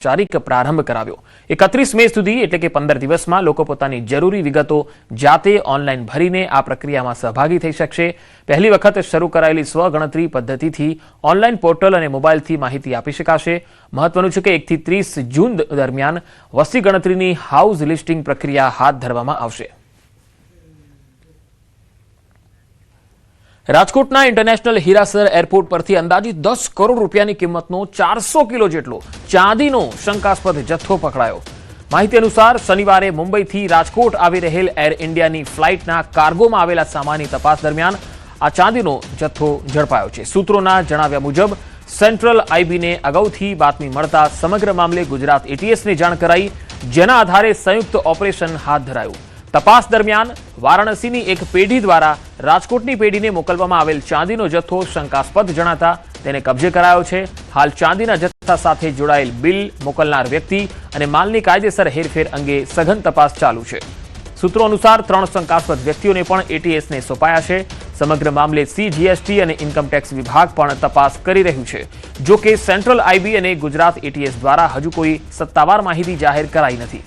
ઔપચારિક પ્રારંભ કરાવ્યો। 31 મે સુધી એટલે કે 15 દિવસમાં લોકો પોતાની જરૂરી વિગતો જાતે ઓનલાઈન ભરીને આ પ્રક્રિયામાં સહભાગી થઈ શકશે। પહેલી વખત શરૂ કરાયેલી સ્વગણતરી પદ્ધતિથી ઓનલાઈન પોર્ટલ અને મોબાઈલથી માહિતી આપી શકાશે। મહત્વનું છે કે 1 થી 30 જૂન દરમિયાન વસ્તી ગણતરીની હાઉસ લિસ્ટિંગ પ્રક્રિયા હાથ ધરવામાં આવશે। રાજકોટના ઇન્ટરનેશનલ હીરાસર એરપોર્ટ પરથી અંદાજિત 10 કરોડ રૂપિયાની કિંમતનો 400 કિલો જેટલો ચાંદીનો શંકાસ્પદ જથ્થો પકડાયો। માહિતી અનુસાર શનિવારે મુંબઈથી રાજકોટ આવી રહેલ એર ઇન્ડિયાની ફ્લાઇટના કાર્ગોમાં આવેલા સામાનની તપાસ દરમિયાન આ ચાંદીનો જથ્થો ઝડપાયો છે। સૂત્રોના જણાવ્યા મુજબ સેન્ટ્રલ આઈબીને અગાઉથી બાતમી મળતા સમગ્ર મામલે ગુજરાત એટીએસને જાણ કરાઈ, જેના આધારે સંયુક્ત ઓપરેશન હાથ ધરાયું। તપાસ દરમિયાન વારાણસીની એક પેઢી દ્વારા રાજકોટની પેઢીને મોકલવામાં આવેલ ચાંદીનો જથ્થો શંકાસ્પદ જણાતા તેને કબજે કરાયો છે। હાલ ચાંદીના જથ્થા સાથે જોડાયેલ બિલ, મોકલનાર વ્યક્તિ અને માલની કાયદેસર હેરફેર અંગે સઘન તપાસ ચાલુ છે। સૂત્રો અનુસાર 3 શંકાસ્પદ વ્યક્તિઓને પણ એટીએસને સોંપાયા છે। સમગ્ર મામલે સીજીએસટી અને ઇન્કમટેક્સ વિભાગ પણ તપાસ કરી રહ્યું છે। જો કે સેન્ટ્રલ આઈબી અને ગુજરાત એટીએસ દ્વારા હજુ કોઈ સત્તાવાર માહિતી જાહેર કરાઈ નથી।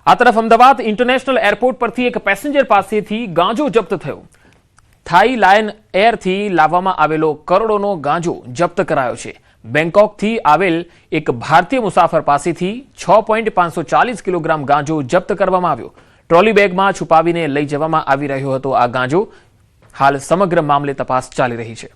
આ તરફ અમદાવાદ ઇન્ટરનેશનલ એરપોર્ટ પરથી એક પેસેન્જર પાસેથી ગાંજો જપ્ત થયો। થાઈ લાયન એરથી લાવવામાં આવેલો કરોડોનો ગાંજો જપ્ત કરાયો છે। બેંકોકથી આવેલ એક ભારતીય મુસાફર પાસેથી 6.540 કિલોગ્રામ ગાંજો જપ્ત કરવામાં આવ્યો। ટ્રોલી બેગમાં છુપાવીને લઈ જવામાં આવી રહ્યો હતો આ ગાંજો। હાલ સમગ્ર મામલે તપાસ ચાલી રહી છે।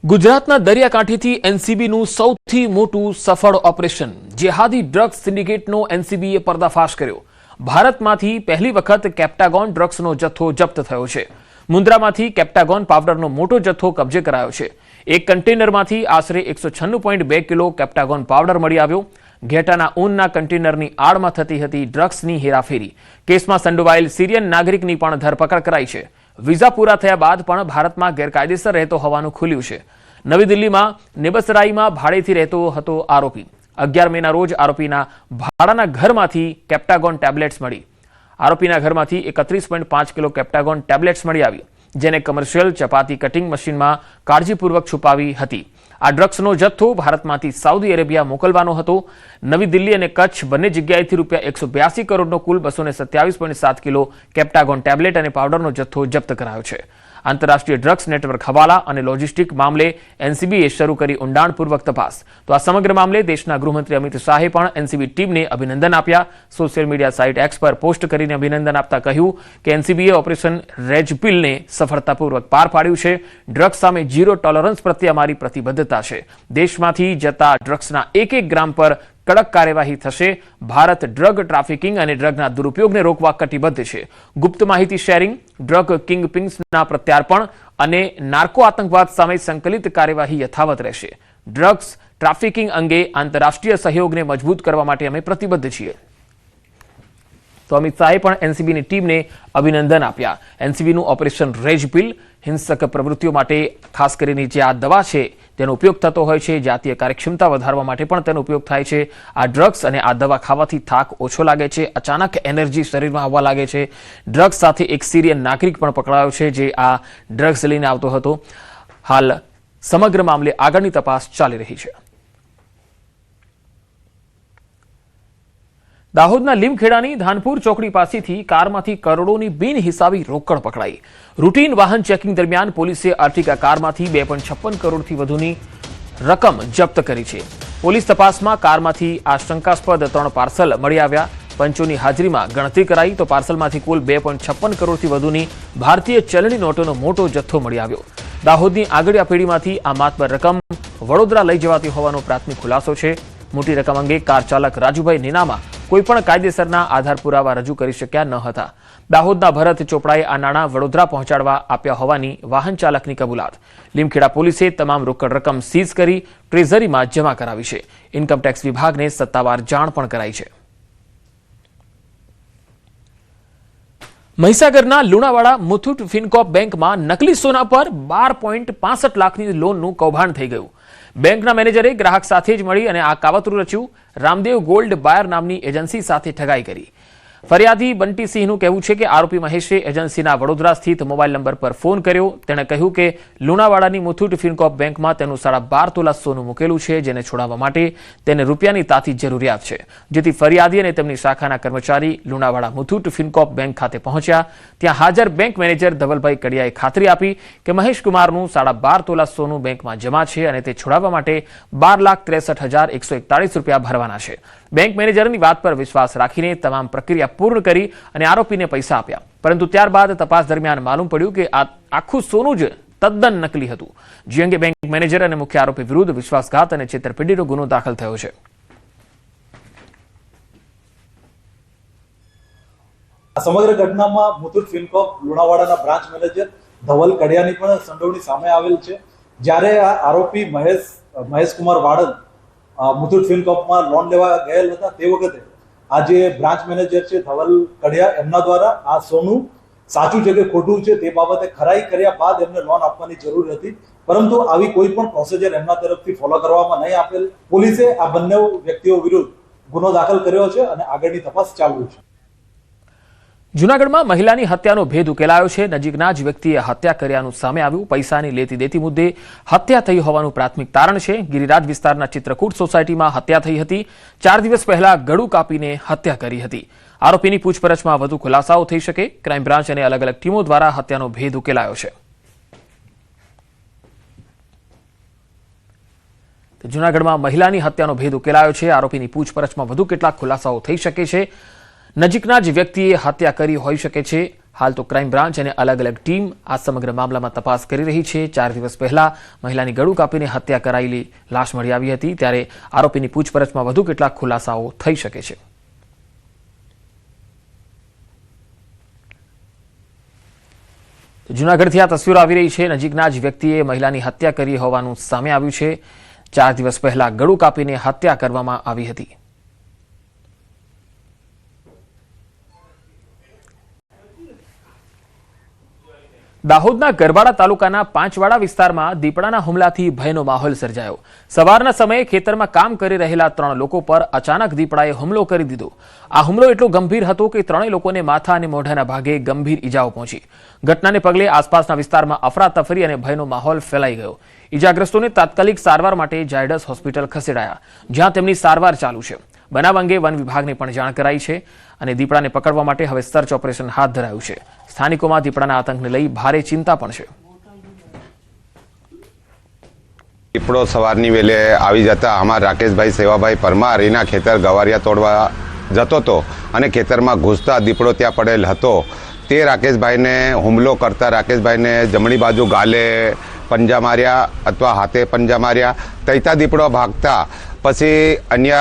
ગુજરાતના દરિયાકાંઠેથી એનસીબીનું સૌથી મોટું સફળ ઓપરેશન જેહાદી ડ્રગ્સ સિન્ડિકેટનો એનસીબીએ પર્દાફાશ કર્યો। ભારતમાંથી પહેલી વખત કેપ્ટાગોન ડ્રગ્સનો જથ્થો જપ્ત થયો છે। મુન્દ્રામાંથી કેપ્ટાગોન પાવડરનો મોટો જથ્થો કબજે કરાયો છે। એક કન્ટેનરમાંથી આશરે 196.2 કિલો કેપ્ટાગોન પાવડર મળી આવ્યો। ઘેટાના ઊનના કન્ટેનરની આડમાં થતી હતી ડ્રગ્સની હેરાફેરી। કેસમાં સંડોવાયેલ સિરિયન નાગરિકની પણ ધરપકડ કરાઈ છે। વિઝા પૂરા થયા બાદ પણ ભારતમાં ગેરકાયદેસર રહેતો હોવાનું ખુલ્યું છે। નવી દિલ્હીમાં નેબસરાઈમાં ભાડેથી રહેતો હતો આરોપી। 11 મેના રોજ આરોપીના ભાડાના ઘરમાંથી કેપ્ટાગોન ટેબ્લેટ્સ મળી। આરોપીના ઘરમાંથી 31.5 કિલો કેપ્ટાગોન ટેબ્લેટ્સ મળી આવી, જેને કમર્શિયલ ચપાતી કટિંગ મશીનમાં કાળજીપૂર્વક છુપાવી હતી। આ ડ્રગ્સનો જથ્થો ભારતમાંથી સાઉદી અરેબિયા મોકલવાનો હતો। નવી દિલ્હી અને કચ્છ બંને જગ્યાએથી રૂપિયા 182 કરોડનો કુલ 227.7 કિલો કેપ્ટાગોન ટેબ્લેટ અને પાવડરનો જથ્થો જપ્ત કરાયો છે। આંતરરાષ્ટ્રીય ડ્રગ્સ નેટવર્ક હવાલા અને લોજિસ્ટિક મામલે એનસીબીએ શરૂ કરી ઊંડાણપૂર્વક તપાસ। તો આ સમગ્ર મામલે દેશના ગૃહમંત્રી અમિત શાહે પણ એનસીબી ટીમને અભિનંદન આપ્યા। સોશિયલ મીડિયા સાઇટ એક્સ પર પોસ્ટ કરીને અભિનંદન આપતા કહ્યું કે એનસીબીએ ઓપરેશન રેજપિલને સફળતાપૂર્વક પાર પાડ્યું છે। ડ્રગ્સ સામે ઝીરો ટોલરન્સ પ્રત્યે અમારી પ્રતિબદ્ધતા છે। દેશમાંથી જતા ડ્રગ્સના એક ગ્રામ પર કડક કાર્યવાહી થશે। ભારત ડ્રગ ટ્રાફિકિંગ અને ડ્રગના દુરુપયોગને રોકવા કટિબદ્ધ છે। ગુપ્ત માહિતી શેરિંગ, ડ્રગ કિંગપિન્સના પ્રત્યાર્પણ અને નાર્કો આતંકવાદ સામે સંકલિત કાર્યવાહી યથાવત રહેશે। ડ્રગ્સ ટ્રાફિકિંગ અંગે આંતરરાષ્ટ્રીય સહયોગને મજબૂત કરવા માટે અમે પ્રતિબદ્ધ છીએ। તો અમિત શાહે પણ એનસીબીની ટીમને અભિનંદન આપ્યા। એનસીબીનું ઓપરેશન રેજપિલ હિંસક પ્રવૃત્તિઓ માટે ખાસ કરીને જે આ દવા છે તેનો ઉપયોગ થતો હોય છે, જાતીય કાર્યક્ષમતા વધારવા માટે પણ તેનો ઉપયોગ થાય છે। આ ડ્રગ્સ અને આ દવા ખાવાથી થાક ઓછો લાગે છે, અચાનક એનર્જી શરીરમાં આવવા લાગે છે। ડ્રગ્સ સાથે એક સિરિયન નાગરિક પણ પકડાયો છે જે આ ડ્રગ્સ લઈને આવતો હતો। હાલ સમગ્ર મામલે આગળની તપાસ ચાલી રહી છે। દાહોદના લીમખેડાની ધાનપુર ચોકડી પાસેથી કારમાંથી કરોડોની બિનહિસાબી રોકડ પકડાઈ। રૂટીન વાહન ચેકિંગ દરમિયાન પોલીસે આર્ટિકા કારમાંથી 2.56 કરોડથી વધુની રકમ જપ્ત કરી છે। પોલીસ તપાસમાં કારમાંથી આ શંકાસ્પદ 3 પાર્સલ મળી આવ્યા। પંચોની હાજરીમાં ગણતરી કરાઈ તો પાર્સલમાંથી કુલ 2.56 કરોડથી વધુની ભારતીય ચલણી નોટોનો મોટો જથ્થો મળી આવ્યો। દાહોદની આગળિયા પેઢીમાંથી આ માતબર રકમ વડોદરા લઈ જવાતી હોવાનો પ્રાથમિક ખુલાસો છે। મોટી રકમ અંગે કાર ચાલક રાજુભાઈ નીનામા કોઈપણ કાયદેસરના આધાર પુરાવા રજૂ કરી શક્યા ન હતા। દાહોદના ભરત ચોપડાએ આ નાણાં વડોદરા પહોંચાડવા આપ્યા હોવાની વાહન ચાલકની કબૂલાત। લીમખેડા પોલીસે તમામ રોકડ રકમ સીઝ કરી ટ્રેઝરીમાં જમા કરાવી છે। ઇન્કમટેક્સ વિભાગને સત્તાવાર જાણ પણ કરાઈ છે। મહીસાગરના લુણાવાડા મુથુટ ફિનકોપ બેંકમાં નકલી સોના પર 12.65 લાખની લોનનું કૌભાંડ થઈ ગયું। બેંકના મેનેજરે ગ્રાહક સાથે જ મળી અને આ કાવતરું રચ્યું। રામદેવ ગોલ્ડ બાયર નામની એજન્સી સાથે ઠગાઈ કરી। ફરિયાદી બંટી સિંહનું કહેવું છે કે આરોપી મહેશે એજન્સીના વડોદરા સ્થિત મોબાઈલ નંબર પર ફોન કર્યો. તેણે કહ્યું કે લુણાવાડાની મુથુટ ફિનકોર્પ બેંકમાં તેનું 12.5 તોલા સોનું મૂકેલું છે, જેને છોડાવવા માટે તેને રૂપિયાની તાતી જરૂરિયાત છે. જેથી ફરિયાદી અને તેમની શાખાના કર્મચારી લુણાવાડા મુથુટ ફિનકોર્પ બેંક ખાતે પહોંચ્યા. ત્યાં હાજર બેંક મેનેજર ધવલભાઈ કડિયાએ ખાતરી આપી કે મહેશ કુમારનું 12.5 તોલા સોનું બેંકમાં જમા છે અને તે છોડાવવા માટે 12,63,141 રૂપિયા ભરવાના છે. બેંક મેનેજરની વાત પર વિશ્વાસ રાખીને તમામ પ્રક્રિયા પૂર્ણ કરી અને આરોપીને પૈસા આપ્યા. પરંતુ ત્યારબાદ તપાસ દરમિયાન માલુમ પડ્યું કે આ આખું સોનું જ તદ્દન નકલી હતું. જે અંગે બેંક મેનેજર અને મુખ્ય આરોપી વિરુદ્ધ વિશ્વાસઘાત અને છેતરપિંડીનો ગુનો દાખલ થયો છે. સમગ્ર ઘટનામાં મુથુટ ફિનકોર્પ લુણાવાડાના બ્રાન્ચ મેનેજર ધવલ કડિયાની પણ સંડોવણી સામે આવેલ છે. જ્યારે આ આરોપી મહેશ કુમાર વાડન મુથુટ ફિનકોર્પમાં લોન લેવા ગયેલ હતા તે વખતે આ જે બ્રાન્ચ મેનેજર છે ધવલ કડિયા એમના દ્વારા આ સોનું સાચું છે કે ખોટું છે તે બાબતે ખરાઈ કર્યા બાદ એમને લોન આપવાની જરૂર હતી, પરંતુ આવી કોઈ પણ પ્રોસિજર એમના તરફથી ફોલો કરવામાં નહીં આપેલ. પોલીસે આ બંને વ્યક્તિઓ વિરુદ્ધ ગુનો દાખલ કર્યો છે અને આગળની તપાસ ચાલુ છે. જૂનાગઢમાં મહિલાની હત્યાનો ભેદ ઉકેલાયો છે. નજીકના જ વ્યક્તિએ હત્યા કર્યાનું સામે આવ્યું. પૈસાની લેતી દેતી મુદ્દે હત્યા થઈ હોવાનું પ્રાથમિક તારણ છે. ગિરિરાજ વિસ્તારના ચિત્રકૂટ સોસાયટીમાં હત્યા થઈ હતી. 4 દિવસ પહેલા ગળું કાપીને હત્યા કરી હતી. આરોપીની પૂછપરછમાં વધુ ખુલાસાઓ થઈ શકે. ક્રાઇમ બ્રાન્ચ અને અલગ અલગ ટીમો દ્વારા હત્યાનો ભેદ ઉકેલાયો છે. જૂનાગઢમાં મહિલાની હત્યાનો ભેદ ઉકેલાયો છે. આરોપીની પૂછપરછમાં વધુ કેટલાક ખુલાસાઓ થઈ શકે છે. નજીકના જ વ્યક્તિએ હત્યા કરી હોઈ શકે છે. હાલ તો ક્રાઇમ બ્રાન્ચ અને અલગ અલગ ટીમ આ સમગ્ર મામલામાં તપાસ કરી રહી છે. 4 દિવસ પહેલા મહિલાની ગળું કાપીને હત્યા કરાયેલી લાશ મળી આવી હતી, ત્યારે આરોપીની પૂછપરછમાં વધુ કેટલાક ખુલાસાઓ થઈ શકે છે. જૂનાગઢથી આ તસવીરો આવી રહી છે. નજીકના જ વ્યક્તિએ મહિલાની હત્યા કરી હોવાનું સામે આવ્યું છે. 4 દિવસ પહેલા ગળું કાપીને હત્યા કરવામાં આવી હતી. દાહોદના ગરબાડા તાલુકાના પાંચવાડા વિસ્તારમાં દીપડાના હુમલાથી ભયનો માહોલ સર્જાયો. સવારના સમયે ખેતરમાં કામ કરી રહેલા 3 લોકો પર અચાનક દીપડાએ હુમલો કરી દીધો. આ હુમલો એટલો ગંભીર હતો કે 3 લોકોને માથા અને મોઢાના ભાગે ગંભીર ઈજાઓ પહોંચી. ઘટનાને પગલે આસપાસના વિસ્તારમાં અફરાતફરી અને ભયનો માહોલ ફેલાઈ ગયો. ઈજાગ્રસ્તોને તાત્કાલિક સારવાર માટે ઝાયડસ હોસ્પિટલ ખસેડાયા, જ્યાં તેમની સારવાર ચાલુ છે. બનાવ અંગે વન વિભાગને પણ જાણ કરાઈ છે અને દીપડાને પકડવા માટે હવે સર્ચ ઓપરેશન હાથ ધરાયું છે. સ્થાનિકોમાં દીપડાના આતંકને લઈ ભારે ચિંતા પણ છે. દીપડો સવારની વેલે આવી જતા અમારા રાકેશભાઈ સેવાભાઈ પરમાર એના ખેતર ગવારિયા તોડવા જતો હતો અને ખેતરમાં ઘૂસતા દીપડો ત્યાં પડેલ હતો. તે રાકેશભાઈને હુમલો કરતા રાકેશભાઈને જમણી બાજુ ગાલે પંજા માર્યા અથવા હાથે પંજા માર્યા. તૈતા દીપડો ભાગતા પછી અન્ય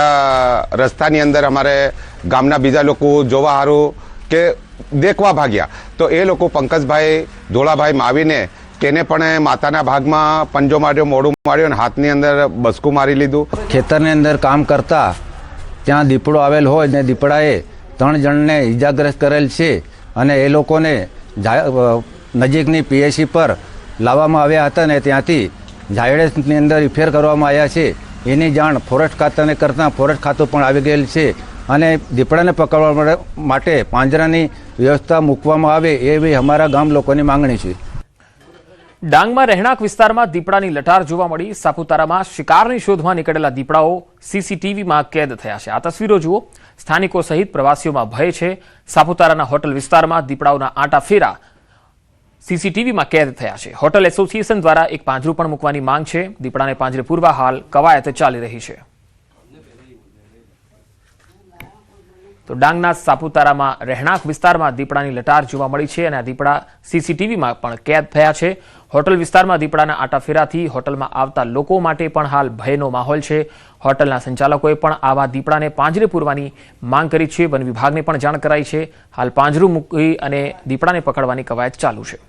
રસ્તાની અંદર અમારે ગામના બીજા લોકો જોવા સારું કે દેખવા ભાગ્યા. તો એ લોકો પંકજભાઈ ધોળાભાઈ માવીને તેને પણ માથાના ભાગમાં પંજો માર્યો, મોઢું માર્યો અને હાથની અંદર બસકું મારી લીધું. ખેતરની અંદર કામ કરતા ત્યાં દીપડો આવેલ હોય ને દીપડાએ 3 જણને ઈજાગ્રસ્ત કરેલ છે અને એ લોકોને નજીકની પીએસસી પર લાવવામાં આવ્યા હતા ને ત્યાંથી ઝાયડસની અંદર રિફેર કરવામાં આવ્યા છે. એની જાણ ફોરેસ્ટ ખાતાને કરતાં ફોરેસ્ટ ખાતું પણ આવી ગયેલ છે અને દીપડાને પકડવા માટે પાંજરાની વ્યવસ્થા મૂકવામાં આવે એવી અમારા ગામ લોકોની માંગણી છે. ડાંગમાં રહેણાંક વિસ્તારમાં દીપડાની લટાર જોવા મળી. સાપુતારામાં શિકારની શોધમાં નીકળેલા દીપડાઓ સીસીટીવીમાં કેદ થયા છે. આ તસવીરો જુઓ. સ્થાનિકો સહિત પ્રવાસીઓમાં ભય છે. સાપુતારાના હોટલ વિસ્તારમાં દીપડાઓના આંટા ફેરા સીસીટીવીમાં કેદ થયા છે. હોટલ એસોસિએશન દ્વારા એક પાંજરું પણ મૂકવાની માંગ છે. દીપડાને પાંજરે પૂરવા હાલ કવાયત ચાલી રહી છે. તો ડાંગના સાપુતારામાં રહેણાંક વિસ્તારમાં દીપડાની લટાર જોવા મળી છે અને આ દીપડા સીસીટીવીમાં પણ કેદ થયા છે. હોટલ વિસ્તારમાં દીપડાના આટાફેરાથી હોટલમાં આવતા લોકો માટે પણ હાલ ભયનો માહોલ છે. હોટલના સંચાલકોએ પણ આવા દીપડાને પાંજરે પૂરવાની માંગ કરી છે. વન વિભાગને પણ જાણ કરાઈ છે. હાલ પાંજરું મૂકી અને દીપડાને પકડવાની કવાયત ચાલુ છે.